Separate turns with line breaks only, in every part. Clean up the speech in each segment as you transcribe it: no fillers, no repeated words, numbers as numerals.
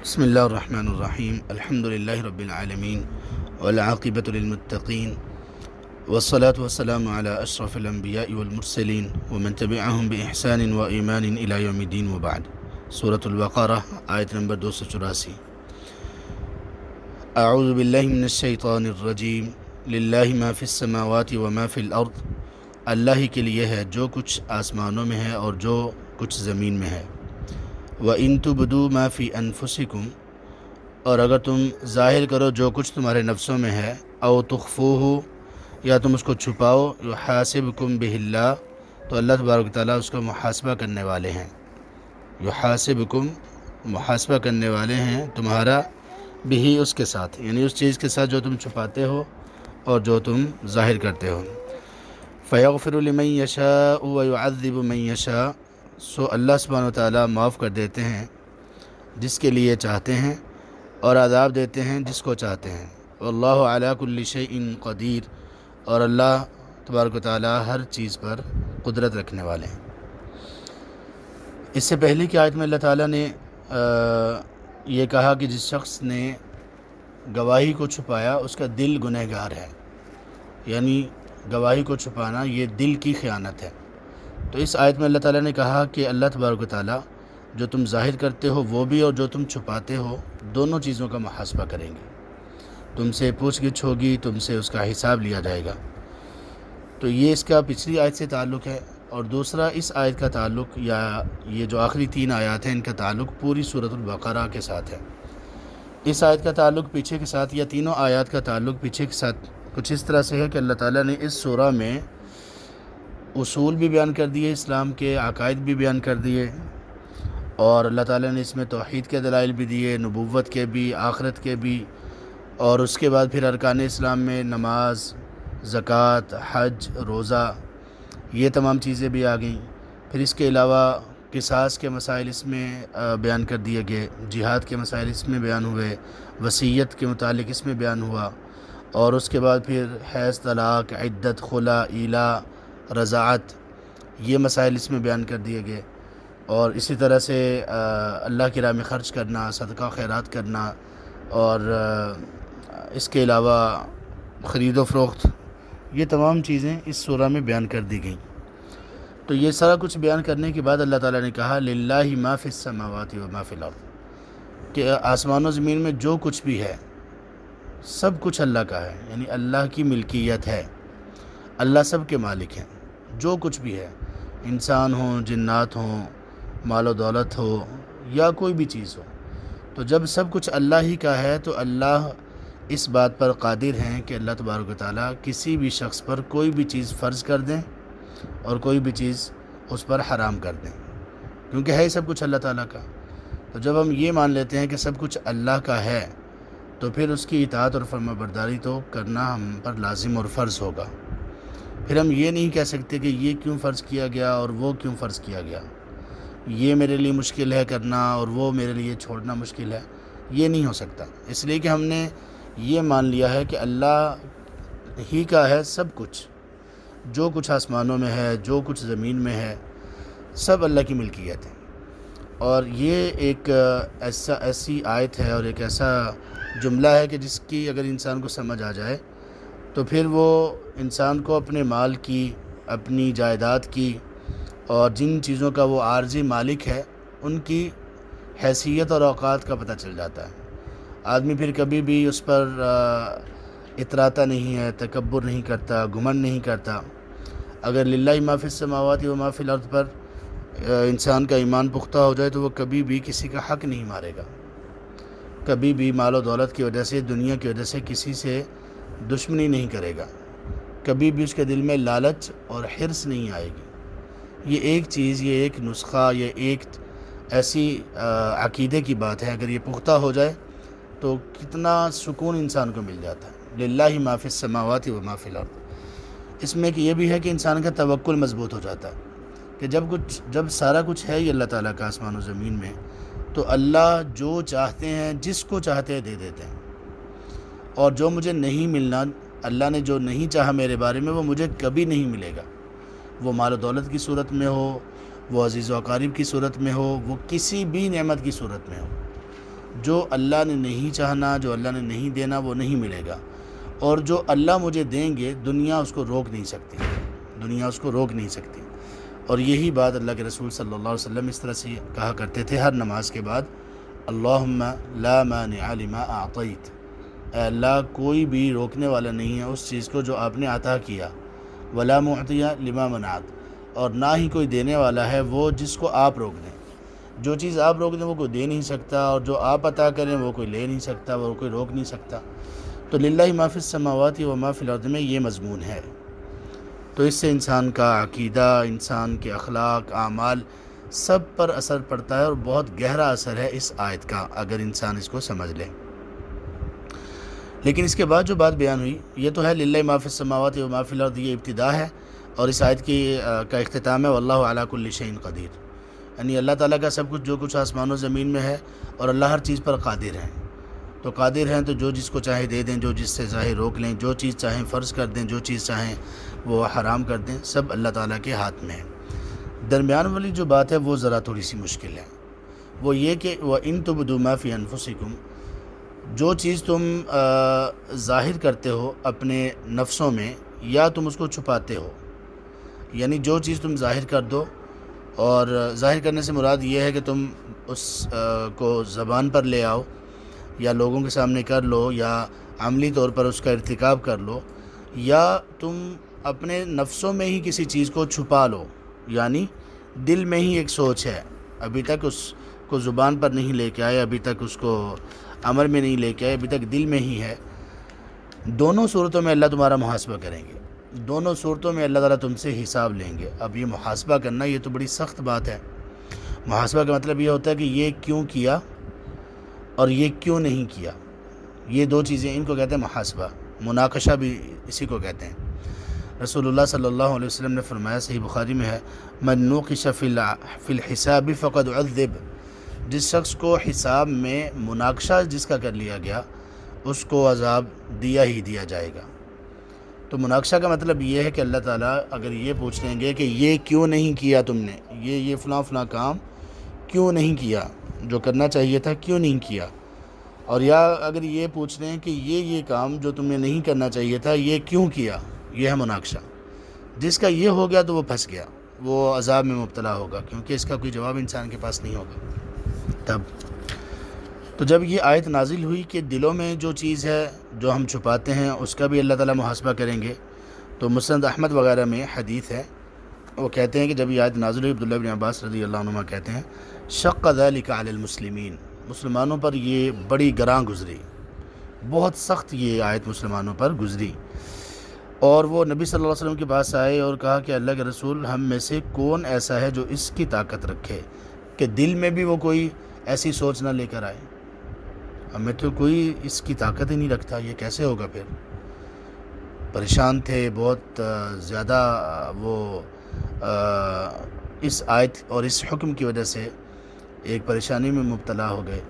بسم اللہ الرحمن الرحیم الحمد للہ رب العالمین والعاقبۃ للمتقین والصلاة والسلام علی اشرف الانبیاء والمرسلین ومن تبعهم بإحسان وإیمان الی یوم الدین وبعد۔ سورۃ البقرہ آیت نمبر 284۔ اعوذ باللہ من الشیطان الرجیم للہ ما فی السماوات وما فی الارض، اللہ کے لیے ہے جو کچھ آسمانوں میں ہے اور جو کچھ زمین میں ہے۔ وَإِن تُبْدُوا مَا فِي أَنفُسِكُمْ، اور اگر تم ظاہر کرو جو کچھ تمہارے نفسوں میں ہے، او تخفوہ، یا تم اس کو چھپاؤ، یحاسبکم بہ اللہ، تو اللہ تبارک و تعالیٰ اس کا محاسبہ کرنے والے ہیں۔ یحاسبکم، محاسبہ کرنے والے ہیں تمہارا، بہ، اس کے ساتھ، یعنی اس چیز کے ساتھ جو تم چھپاتے ہو اور جو تم ظاہر کرتے ہو۔ فَيَغْفِرُ لِمَن يَشَاءُ وَيُعَذِّبُ مَن يَشَاءُ، سو اللہ سبحانہ و تعالیٰ معاف کر دیتے ہیں جس کے لیے چاہتے ہیں اور عذاب دیتے ہیں جس کو چاہتے ہیں۔ واللہ علی کل شیء قدیر، اور اللہ تبارک و تعالیٰ ہر چیز پر قدرت رکھنے والے ہیں۔ اس سے پہلے کی آیت میں اللہ تعالیٰ نے یہ کہا کہ جس شخص نے گواہی کو چھپایا اس کا دل گنہگار ہے، یعنی گواہی کو چھپانا یہ دل کی خیانت ہے۔ تو اس آیت میں اللہ تعالیٰ نے کہا کہ اللہ تبارک و تعالیٰ جو تم ظاہر کرتے ہو وہ بھی اور جو تم چھپاتے ہو دونوں چیزوں کا محاسبہ کریں گے۔ تم سے پوچھ گچھ ہوگی، تم سے اس کا حساب لیا جائے گا۔ تو یہ اس کا پچھلی آیت سے تعلق ہے، اور دوسرا اس آیت کا تعلق، یا یہ جو آخری 3 آیات ہیں ان کا تعلق پوری سورۃ البقرہ کے ساتھ ہے۔ اس آیت کا تعلق پیچھے کے ساتھ، یا تینوں آیات کا تعلق پیچھے کے ساتھ کچھ اس طرح سے ہے کہ اللہ تعالیٰ نے اس سورہ میں اصول بھی بیان کر دیے، اسلام کے عقائد بھی بیان کر دیے، اور اللہ تعالیٰ نے اس میں توحید کے دلائل بھی دیے، نبوت کے بھی، آخرت کے بھی، اور اس کے بعد پھر ارکان اسلام میں نماز، زکوٰۃ، حج، روزہ، یہ تمام چیزیں بھی آ گئیں۔ پھر اس کے علاوہ قصاص کے مسائل اس میں بیان کر دیے گئے، جہاد کے مسائل اس میں بیان ہوئے، وصیت کے متعلق اس میں بیان ہوا، اور اس کے بعد پھر حیض، طلاق، عدت، خلا، ایلا، رضاعت، یہ مسائل اس میں بیان کر دیے گئے، اور اسی طرح سے اللہ کی راہ میں خرچ کرنا، صدقہ خیرات کرنا، اور اس کے علاوہ خرید و فروخت، یہ تمام چیزیں اس سورہ میں بیان کر دی گئیں۔ تو یہ سارا کچھ بیان کرنے کے بعد اللہ تعالیٰ نے کہا للہ ما فی السماوات و ما فی الارض، کہ آسمان و زمین میں جو کچھ بھی ہے سب کچھ اللہ کا ہے، یعنی اللہ کی ملکیت ہے، اللہ سب کے مالک ہیں۔ جو کچھ بھی ہے، انسان ہوں، جنات ہوں، مال و دولت ہو، یا کوئی بھی چیز ہو، تو جب سب کچھ اللہ ہی کا ہے تو اللہ اس بات پر قادر ہیں کہ اللہ تبارک و تعالیٰ کسی بھی شخص پر کوئی بھی چیز فرض کر دیں اور کوئی بھی چیز اس پر حرام کر دیں، کیونکہ ہے سب کچھ اللہ تعالیٰ کا۔ تو جب ہم یہ مان لیتے ہیں کہ سب کچھ اللہ کا ہے تو پھر اس کی اطاعت اور فرما برداری تو کرنا ہم پر لازم اور فرض ہوگا۔ پھر ہم یہ نہیں کہہ سکتے کہ یہ کیوں فرض کیا گیا اور وہ کیوں فرض کیا گیا، یہ میرے لیے مشکل ہے کرنا اور وہ میرے لیے چھوڑنا مشکل ہے، یہ نہیں ہو سکتا، اس لیے کہ ہم نے یہ مان لیا ہے کہ اللہ ہی کا ہے سب کچھ، جو کچھ آسمانوں میں ہے، جو کچھ زمین میں ہے، سب اللہ کی ملکیت ہے۔ اور یہ ایک ایسی آیت ہے اور ایک ایسا جملہ ہے کہ جس کی اگر انسان کو سمجھ آ جائے تو پھر وہ انسان کو اپنے مال کی، اپنی جائیداد کی، اور جن چیزوں کا وہ عارضی مالک ہے ان کی حیثیت اور اوقات کا پتہ چل جاتا ہے۔ آدمی پھر کبھی بھی اس پر اتراتا نہیں ہے، تکبر نہیں کرتا، گھمنڈ نہیں کرتا۔ اگر للہ ما فی السماوات و ما فی الارض پر انسان کا ایمان پختہ ہو جائے تو وہ کبھی بھی کسی کا حق نہیں مارے گا، کبھی بھی مال و دولت کی وجہ سے، دنیا کی وجہ سے کسی سے دشمنی نہیں کرے گا، کبھی بھی اس کے دل میں لالچ اور حرص نہیں آئے گی۔ یہ ایک چیز، یہ ایک نسخہ، یہ ایک ایسی عقیدے کی بات ہے، اگر یہ پختہ ہو جائے تو کتنا سکون انسان کو مل جاتا ہے۔ للہ ما فی السماوات و ما فی الارض، اس میں کہ یہ بھی ہے کہ انسان کا توکل مضبوط ہو جاتا ہے کہ جب سارا کچھ ہے یہ اللہ تعالیٰ کا آسمان و زمین میں، تو اللہ جو چاہتے ہیں، جس کو چاہتے ہیں دے دیتے ہیں، اور جو مجھے نہیں ملنا، اللہ نے جو نہیں چاہا میرے بارے میں، وہ مجھے کبھی نہیں ملے گا، وہ مال و دولت کی صورت میں ہو، وہ عزیز و اقارب کی صورت میں ہو، وہ کسی بھی نعمت کی صورت میں ہو۔ جو اللہ نے نہیں چاہنا، جو اللہ نے نہیں دینا، وہ نہیں ملے گا، اور جو اللہ مجھے دیں گے دنیا اس کو روک نہیں سکتی، دنیا اس کو روک نہیں سکتی۔ اور یہی بات اللہ کے رسول صلی اللہ علیہ وسلم اس طرح سے کہا کرتے تھے ہر نماز کے بعد، اللہم لا مانع لما اعطیت، اے اللہ کوئی بھی روکنے والا نہیں ہے اس چیز کو جو آپ نے عطا کیا، ولا معطی لما منعت، اور نہ ہی کوئی دینے والا ہے وہ جس کو آپ روک دیں۔ جو چیز آپ روک دیں وہ کوئی دے نہیں سکتا، اور جو آپ عطا کریں وہ کوئی لے نہیں سکتا، وہ کوئی روک نہیں سکتا۔ تو للہ ما فی السماوات و ما فی الارض میں یہ مضمون ہے۔ تو اس سے انسان کا عقیدہ، انسان کے اخلاق، اعمال سب پر اثر پڑتا ہے، اور بہت گہرا اثر ہے اس آیت کا اگر انسان اس کو سمجھ لے۔ لیکن اس کے بعد جو بات بیان ہوئی یہ تو ہے للہ ما فی السماوات و ما فی الارض، یہ ابتدا ہے، اور اس آیت کا اختتام ہے واللہ علی کل شیء قدیر، یعنی اللہ تعالیٰ کا سب کچھ جو کچھ آسمان و زمین میں ہے، اور اللہ ہر چیز پر قادر ہیں۔ تو قادر ہیں تو جو جس کو چاہے دے دیں، جو جس سے چاہے روک لیں، جو چیز چاہیں فرض کر دیں، جو چیز چاہیں وہ حرام کر دیں، سب اللہ تعالیٰ کے ہاتھ میں ہے۔ درمیان والی جو بات ہے وہ ذرا تھوڑی سی مشکل ہے، وہ یہ کہ وَإِن تُبْدُوا مَا فِي أَنفُسِكُمْ، جو چیز تم ظاہر کرتے ہو اپنے نفسوں میں یا تم اس کو چھپاتے ہو، یعنی جو چیز تم ظاہر کر دو، اور ظاہر کرنے سے مراد یہ ہے کہ تم اس کو زبان پر لے آؤ، یا لوگوں کے سامنے کر لو، یا عملی طور پر اس کا ارتکاب کر لو، یا تم اپنے نفسوں میں ہی کسی چیز کو چھپا لو، یعنی دل میں ہی ایک سوچ ہے، ابھی تک اس کو زبان پر نہیں لے کے آئے، ابھی تک اس کو عمل میں نہیں لے کے آئے، ابھی تک دل میں ہی ہے، دونوں صورتوں میں اللہ تمہارا محاسبہ کریں گے، دونوں صورتوں میں اللہ تعالیٰ تم سے حساب لیں گے۔ اب یہ محاسبہ کرنا یہ تو بڑی سخت بات ہے۔ محاسبہ کا مطلب یہ ہوتا ہے کہ یہ کیوں کیا اور یہ کیوں نہیں کیا، یہ دو چیزیں، ان کو کہتے ہیں محاسبہ، مناقشہ بھی اسی کو کہتے ہیں۔ رسول اللہ صلی اللہ علیہ وسلم نے فرمایا، صحیح بخاری میں ہے، من نوقش فی الحساب فقد عذب، جس شخص کو حساب میں مناقشہ جس کا کر لیا گیا اس کو عذاب دیا ہی دیا جائے گا۔ تو مناقشہ کا مطلب یہ ہے کہ اللہ تعالیٰ اگر یہ پوچھ لیں گے کہ یہ کیوں نہیں کیا تم نے، یہ فلاں فلاں کام کیوں نہیں کیا، جو کرنا چاہیے تھا کیوں نہیں کیا، اور یا اگر یہ پوچھ لیں کہ یہ کام جو تم نے نہیں کرنا چاہیے تھا یہ کیوں کیا، یہ ہے مناقشہ۔ جس کا یہ ہو گیا تو وہ پھنس گیا، وہ عذاب میں مبتلا ہوگا، کیونکہ اس کا کوئی جواب انسان کے پاس نہیں ہوگا۔ تب تو جب یہ آیت نازل ہوئی کہ دلوں میں جو چیز ہے جو ہم چھپاتے ہیں اس کا بھی اللہ تعالیٰ محاسبہ کریں گے، تو مسند احمد وغیرہ میں حدیث ہے، وہ کہتے ہیں کہ جب یہ آیت نازل ہوئی، عبداللہ بن عباس رضی اللہ عنہما کہتے ہیں، شق ذلک علی المسلمین، مسلمانوں پر یہ بڑی گراں گزری، بہت سخت یہ آیت مسلمانوں پر گزری، اور وہ نبی صلی اللہ علیہ وسلم کے پاس آئے اور کہا کہ اللہ کے رسول، ہم میں سے کون ایسا ہے جو اس کی طاقت رکھے کہ دل میں بھی وہ کوئی ایسی سوچ نہ لے کر آئے، ہمیں تو کوئی اس کی طاقت ہی نہیں رکھتا، یہ کیسے ہوگا؟ پھر پریشان تھے بہت زیادہ، وہ اس آیت اور اس حکم کی وجہ سے ایک پریشانی میں مبتلا ہو گئے۔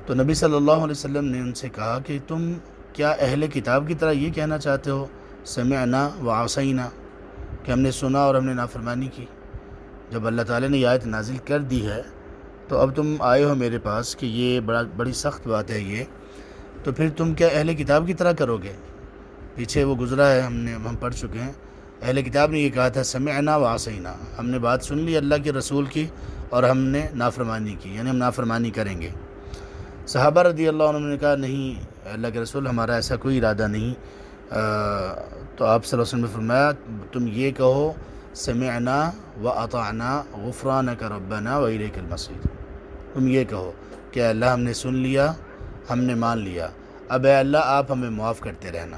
تو نبی صلی اللہ علیہ وسلم نے ان سے کہا کہ تم کیا اہل کتاب کی طرح یہ کہنا چاہتے ہو سمعنا وعصینا، کہ ہم نے سنا اور ہم نے نافرمانی کی؟ جب اللہ تعالیٰ نے یہ آیت نازل کر دی ہے تو اب تم آئے ہو میرے پاس کہ یہ بڑی سخت بات ہے یہ، تو پھر تم کیا اہل کتاب کی طرح کرو گے؟ پیچھے وہ گزرا ہے، ہم پڑھ چکے ہیں، اہل کتاب نے یہ کہا تھا سمعنا وعصینا، ہم نے بات سن لی اللہ کے رسول کی اور ہم نے نافرمانی کی، یعنی ہم نافرمانی کریں گے۔ صحابہ رضی اللہ عنہ نے کہا نہیں اللہ کے رسول، ہمارا ایسا کوئی ارادہ نہیں۔ تو آپ صلی اللہ علیہ وسلم نے فرمایا تم یہ کہو سمعنا واطعنا غفرانک ربنا والیک المصیر، تم یہ کہو کہ اللہ ہم نے سن لیا، ہم نے مان لیا، اب اے اللہ آپ ہمیں معاف کرتے رہنا،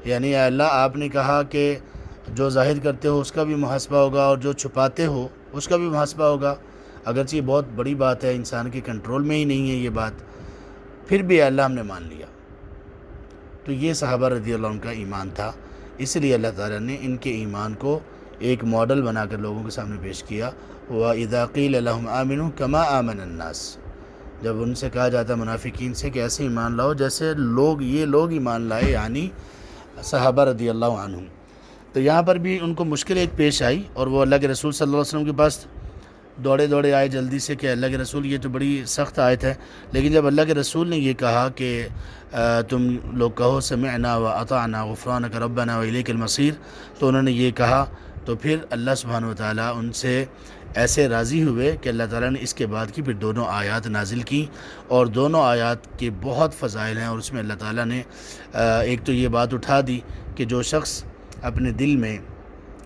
یعنی اے اللہ آپ نے کہا کہ جو ظاہر کرتے ہو اس کا بھی محاسبہ ہوگا اور جو چھپاتے ہو اس کا بھی محاسبہ ہوگا، اگرچہ یہ بہت بڑی بات ہے، انسان کے کنٹرول میں ہی نہیں ہے یہ بات، پھر بھی اللہ ہم نے مان لیا۔ تو یہ صحابہ رضی اللہ عنہ کا ایمان تھا، اس لیے اللہ تعالیٰ نے ان کے ایمان کو ایک ماڈل بنا کر لوگوں کے سامنے پیش کیا۔ وَإِذَا قِيلَ لَهُمْ آمِنُوا كَمَا آمَنَ النَّاسِ، جب ان سے کہا جاتا ہے منافقین سے کہ ایسے ایمان لاؤ جیسے یہ لوگ ایمان لائے، یعنی صحابہ رضی اللہ عنہم۔ تو یہاں پر بھی ان کو مشکل ایک پیش آئی، اور وہ اللہ کے رسول صلی اللہ علیہ وسلم کے پاس دوڑے دوڑے آئے جلدی سے کہ اللہ کے رسول یہ تو بڑی سخت آیت ہے، لیکن جب اللہ کے رسول نے یہ کہا کہ تم لوگ کہو سمعنا و اطعنا غفرانک ربنا و الیک المصیر، تو انہوں نے یہ کہا، تو پھر اللہ سبحانہ وتعالیٰ ان سے ایسے راضی ہوئے کہ اللہ تعالیٰ نے اس کے بعد کی پھر دونوں آیات نازل کی، اور دونوں آیات کے بہت فضائل ہیں، اور اس میں اللہ تعالیٰ نے ایک تو یہ بات اٹھا دی کہ جو شخص اپنے دل میں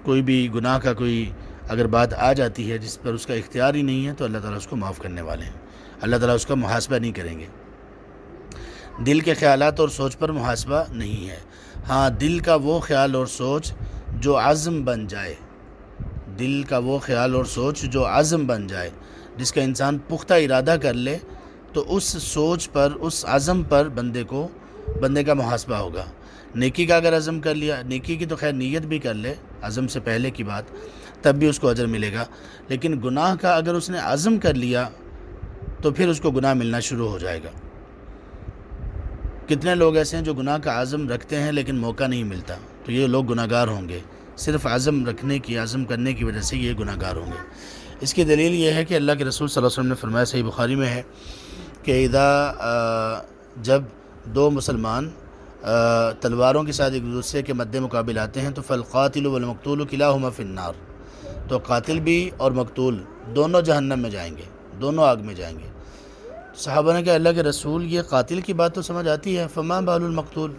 کوئی بھی گناہ کا کوئی اگر بات آ جاتی ہے جس پر اس کا اختیار ہی نہیں ہے، تو اللہ تعالیٰ اس کو معاف کرنے والے ہیں، اللہ تعالیٰ اس کا محاسبہ نہیں کریں گے۔ دل کے خیالات اور سوچ پر محاسبہ نہیں ہے، ہاں دل کا وہ خیال اور سوچ جو عزم بن جائے، دل کا وہ خیال اور سوچ جو عزم بن جائے، جس کا انسان پختہ ارادہ کر لے، تو اس سوچ پر، اس عزم پر بندے کا محاسبہ ہوگا۔ نیکی کا اگر عزم کر لیا، نیکی کی تو خیر نیت بھی کر لے عزم سے پہلے کی بات، تب بھی اس کو اجر ملے گا، لیکن گناہ کا اگر اس نے عزم کر لیا تو پھر اس کو گناہ ملنا شروع ہو جائے گا۔ کتنے لوگ ایسے ہیں جو گناہ کا عزم رکھتے ہیں لیکن موقع نہیں ملتا، تو یہ لوگ گناہ گار ہوں گے، صرف عزم کرنے کی وجہ سے یہ گناہ گار ہوں گے۔ اس کی دلیل یہ ہے کہ اللہ کے رسول صلی اللہ علیہ وسلم نے فرمایا، صحیح بخاری میں ہے کہ جب دو مسلمان تلواروں کے ساتھ ایک دوسرے کے مد مقابل آتے ہیں تو فالقاتل والمقتول کلاہما فی النار، تو قاتل بھی اور مقتول دونوں جہنم میں جائیں گے، دونوں آگ میں جائیں گے۔ صحابہ نے کہا اللہ کے رسول یہ قاتل کی بات تو سمجھ آتی ہے، فما بال المقتول،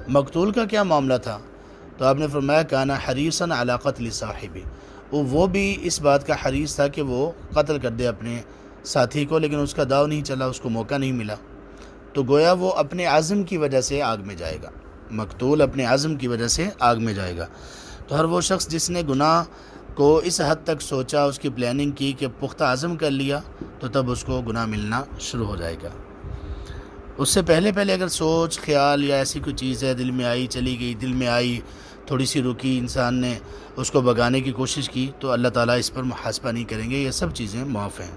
مقتول کا کیا معاملہ تھا؟ تو آپ نے فرمایا کانا حریصاً علی قتل صاحبی، وہ بھی اس بات کا حریص تھا کہ وہ قتل کر دے اپنے ساتھی کو، لیکن اس کا داؤ نہیں چلا، اس کو موقع نہیں ملا، تو گویا وہ اپنے عزم کی وجہ سے آگ میں جائے گا، مقتول اپنے عزم کی وجہ سے آگ میں جائے گا۔ تو ہر وہ شخص جس نے گناہ کو اس حد تک سوچا، اس کی پلاننگ کی کہ پختہ عزم کر لیا، تو تب اس کو گناہ ملنا شروع ہو جائے گا۔ اس سے پہلے اگر سوچ خیال یا ایسی کوئی چیز ہے دل میں آئی، چلی گئی، دل میں آئی، تھوڑی سی رکی، انسان نے اس کو بگانے کی کوشش کی، تو اللہ تعالیٰ اس پر محاسبہ نہیں کریں گے، یہ سب چیزیں معاف ہیں۔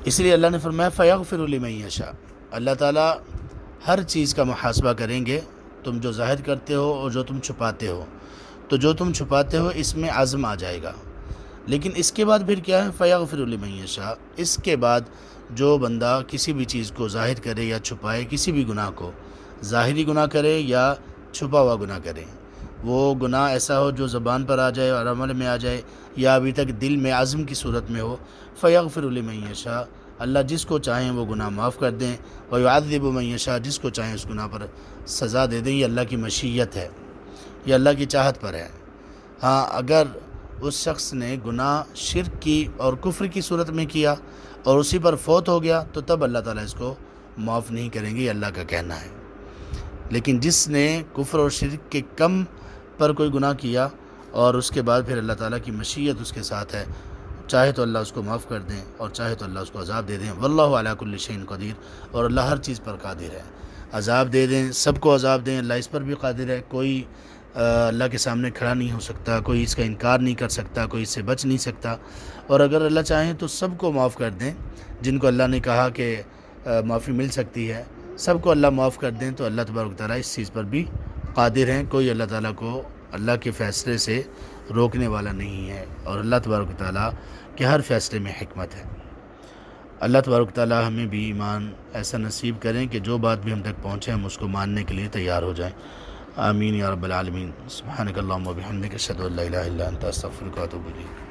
اس لیے اللہ نے فرمایا فَيَغْفِرُ لِمَن يَشَاءُ، اللہ تعالیٰ ہر چیز کا محاسبہ کریں گے، تم جو ظاہر کرتے ہو اور جو تم چھپاتے ہو، تو جو تم چھپاتے ہو اس میں عزم آ جائے گا، لیکن اس کے بعد پھر کیا ہے؟ فَيَغْفِرُ لِمَن يَشَاءُ، اس کے بعد جو بندہ کسی بھی چیز کو ظاہر کرے یا چھپائے، کسی بھی گناہ کو ظاہری گناہ کرے یا چھپا ہوا گناہ کرے، وہ گناہ ایسا ہو جو زبان پر آ جائے اور عمل میں آ جائے، یا ابھی تک دل میں عزم کی صورت میں ہو، فَيَغْفِرُ لِمَن يَشَاءُ، اللہ جس کو چاہیں وہ گناہ معاف کر دیں، وَيُعَذِّبُ مَن يَشَاءُ، جس کو چاہیں اس گناہ پر سزا دے دیں، یہ اللہ کی مشیت ہے، یہ اللہ کی چاہت پر ہے۔ ہاں اگر اس شخص نے گناہ شرک کی اور کفر کی صورت میں کیا اور اسی پر فوت ہو گیا، تو تب اللہ تعالیٰ اس کو معاف نہیں کریں گے، یہ اللہ کا کہنا ہے۔ لیکن جس نے کفر اور شرک کے کم پر کوئی گناہ کیا اور اس کے بعد پھر اللہ تعالیٰ کی مشیت اس کے ساتھ ہے، چاہے تو اللہ اس کو معاف کر دیں اور چاہے تو اللہ اس کو عذاب دے دیں، واللہ علی کل شیء قدیر، اور اللہ ہر چیز پر قادر ہے، عذاب دے دیں، سب کو عذاب دیں، اللہ اس پر بھی قادر ہے، کوئی اللہ کے سامنے کھڑا نہیں ہو سکتا، کوئی اس کا انکار نہیں کر سکتا، کوئی اس سے بچ نہیں سکتا، اور اگر اللہ چاہیں تو سب کو معاف کر دیں، جن کو اللہ نے کہا کہ معافی مل سکتی ہے، سب کو اللہ معاف کر دیں، تو اللہ تبارک و تعالیٰ اس چیز پر بھی قادر ہیں، کوئی اللہ تعالیٰ کو اللہ کے فیصلے سے روکنے والا نہیں ہے، اور اللہ تبارک و تعالیٰ کے ہر فیصلے میں حکمت ہے۔ اللہ تبارک و تعالیٰ ہمیں بھی ایمان ایسا نصیب کریں کہ جو بات بھی ہم تک پہنچے ہم اس کو ماننے کے لیے تیار ہو جائیں، آمین یا رب العالمین۔ سبحانک اللہم و بحمدک، اشہد ان لا الہ الا انت، استغفرک و اتوب الیک۔